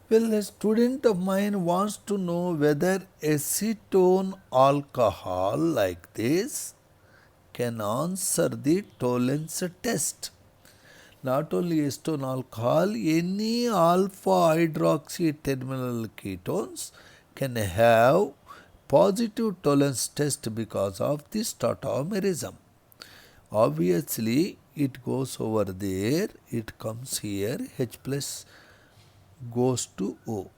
Well, a student of mine wants to know whether acetone alcohol like this can answer the tolerance test. Not only acetone alcohol, any alpha hydroxy terminal ketones can have positive tolerance test because of this tautomerism. Obviously, it goes over there, it comes here, H plus goes to O.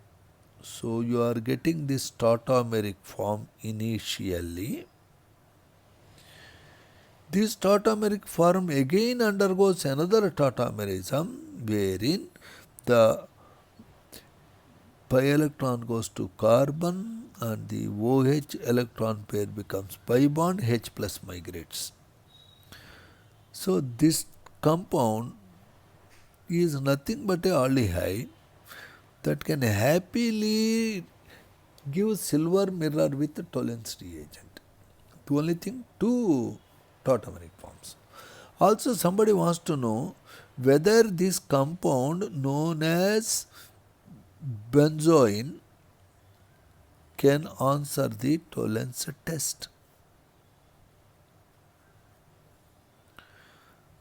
So you are getting this tautomeric form initially. This tautomeric form again undergoes another tautomerism wherein the pi electron goes to carbon and the OH electron pair becomes pi bond, H plus migrates. So this compound is nothing but a aldehyde that can happily give silver mirror with the tolerance reagent. The only thing, two tautomeric forms. Also, somebody wants to know whether this compound known as benzoin can answer the tolerance test.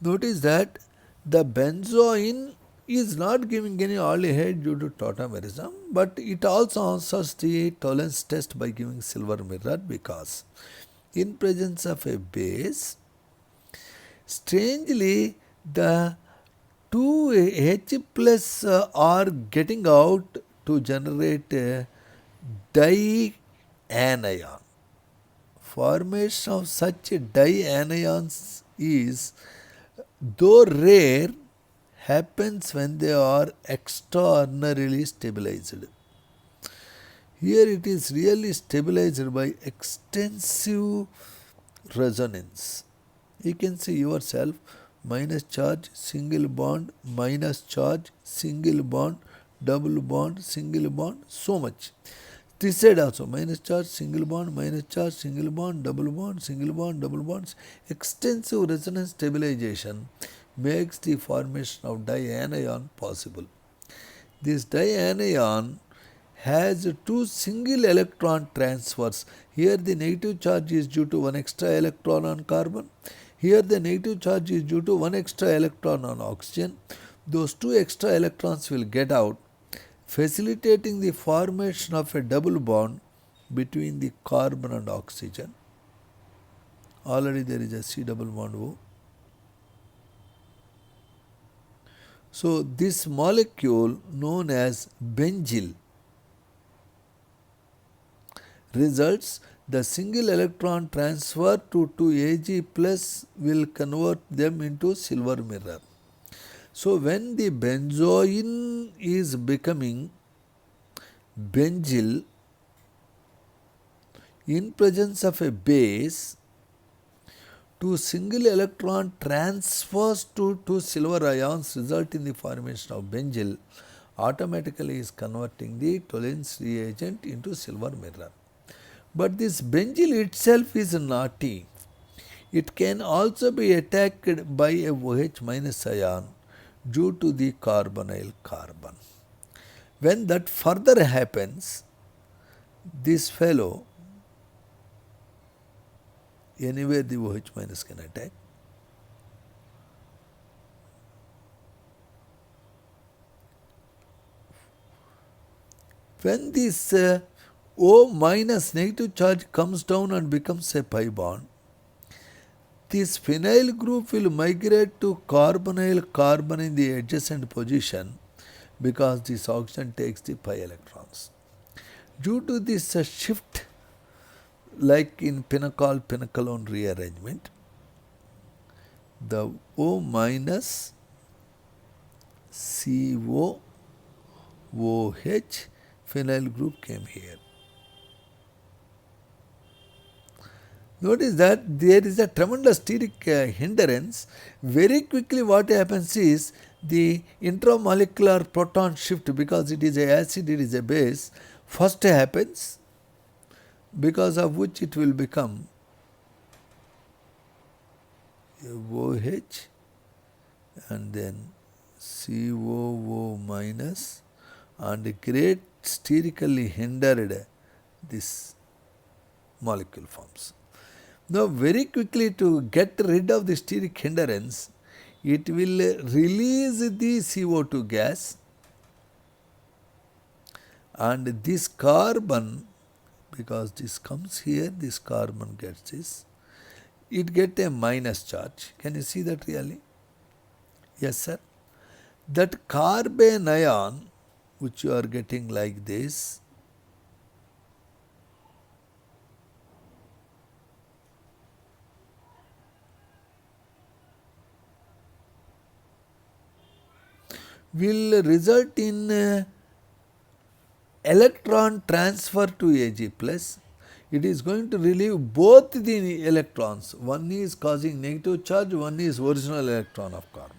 Notice that the benzoin is not giving any aldehyde due to tautomerism, but it also answers the tolerance test by giving silver mirror because in presence of a base, strangely the 2H plus are getting out to generate a dianion. Formation of such dianions is, though rare, happens when they are extraordinarily stabilized. Here it is really stabilized by extensive resonance. You can see yourself minus charge, single bond, minus charge, single bond, double bond, single bond, so much. This side also minus charge, single bond, minus charge, single bond, double bond, single bond, double bonds. Extensive resonance stabilization makes the formation of dianion possible. This dianion has two single electron transfers. Here the negative charge is due to one extra electron on carbon. Here the negative charge is due to one extra electron on oxygen. Those two extra electrons will get out, facilitating the formation of a double bond between the carbon and oxygen. Already there is a C double bond O. So this molecule known as benzyl results, the single electron transfer to 2Ag plus will convert them into silver mirror. So when the benzoin is becoming benzyl in presence of a base, two single electron transfers to two silver ions result in the formation of benzyl, automatically is converting the Tollens reagent into silver mirror. But this benzyl itself is naughty. It can also be attacked by a OH minus ion due to the carbonyl carbon. When that further happens, this fellow, anywhere the OH minus can attack, when this O minus negative charge comes down and becomes a pi bond, this phenyl group will migrate to carbonyl carbon in the adjacent position because this oxygen takes the pi electrons. Due to this shift, like in pinacol pinacalone rearrangement, the O minus CO OH phenyl group came here. Notice that there is a tremendous steric hindrance. Very quickly what happens is the intramolecular proton shift, because it is a acid, it is a base, first happens, because of which it will become OH and then COO minus and great sterically hindered this molecule forms. Now very quickly to get rid of the steric hindrance, it will release the CO2 gas, and this carbon, because this comes here, this carbon gets this, it get a minus charge. Can you see that really? Yes sir. That carbon ion which you are getting like this, will result in electron transfer to Ag plus. It is going to relieve both the electrons. One is causing negative charge, one is original electron of carbon.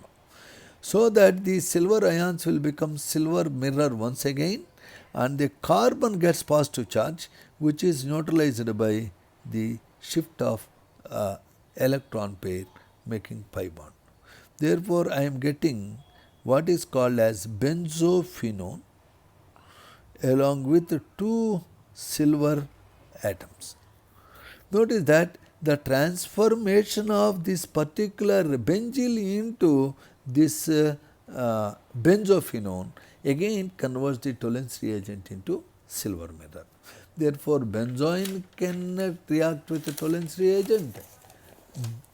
So that the silver ions will become silver mirror once again, and the carbon gets positive charge, which is neutralized by the shift of electron pair making pi bond. Therefore, I am getting what is called as benzophenone along with two silver atoms. Notice that the transformation of this particular benzyl into this benzophenone again converts the Tollens reagent into silver mirror. Therefore, benzoin cannot react with the Tollens reagent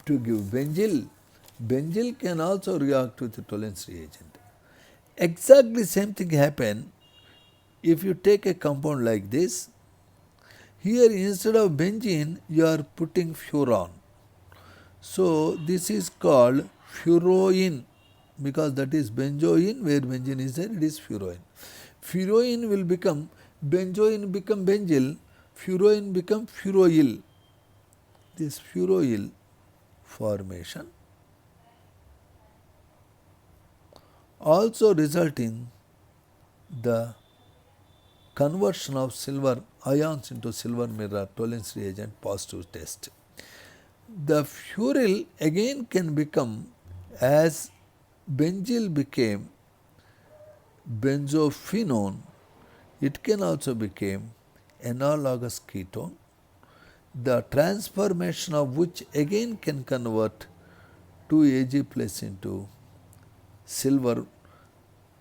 to give benzyl. Benzyl can also react with the Tollens reagent. Exactly same thing happen if you take a compound like this. Here instead of benzene you are putting furon. So this is called furoin, because that is benzoin, where benzene is there, it is furoin. Furoin will become, benzoin become benzyl, furoin become furoyl. This furoyl formation also result in the conversion of silver ions into silver mirror Tollens reagent positive test. The furyl again can become, as benzyl became benzophenone, it can also become analogous ketone, the transformation of which again can convert 2Ag plus into silver.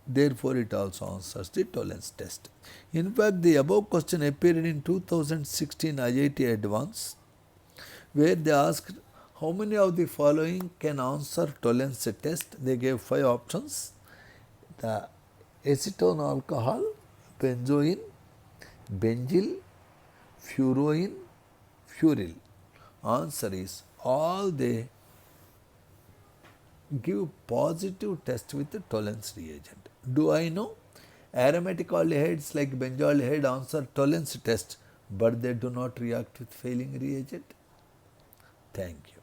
Therefore, it also answers the Tollens test. In fact, the above question appeared in 2016 IIT Advanced, where they asked how many of the following can answer Tollens test. They gave 5 options: the acetone alcohol, benzoin, benzyl, furoin, furyl. Answer is all they give positive test with the Tollens reagent. Do I know? Aromatic aldehydes like benzaldehyde answer Tollens test, but they do not react with failing reagent. Thank you.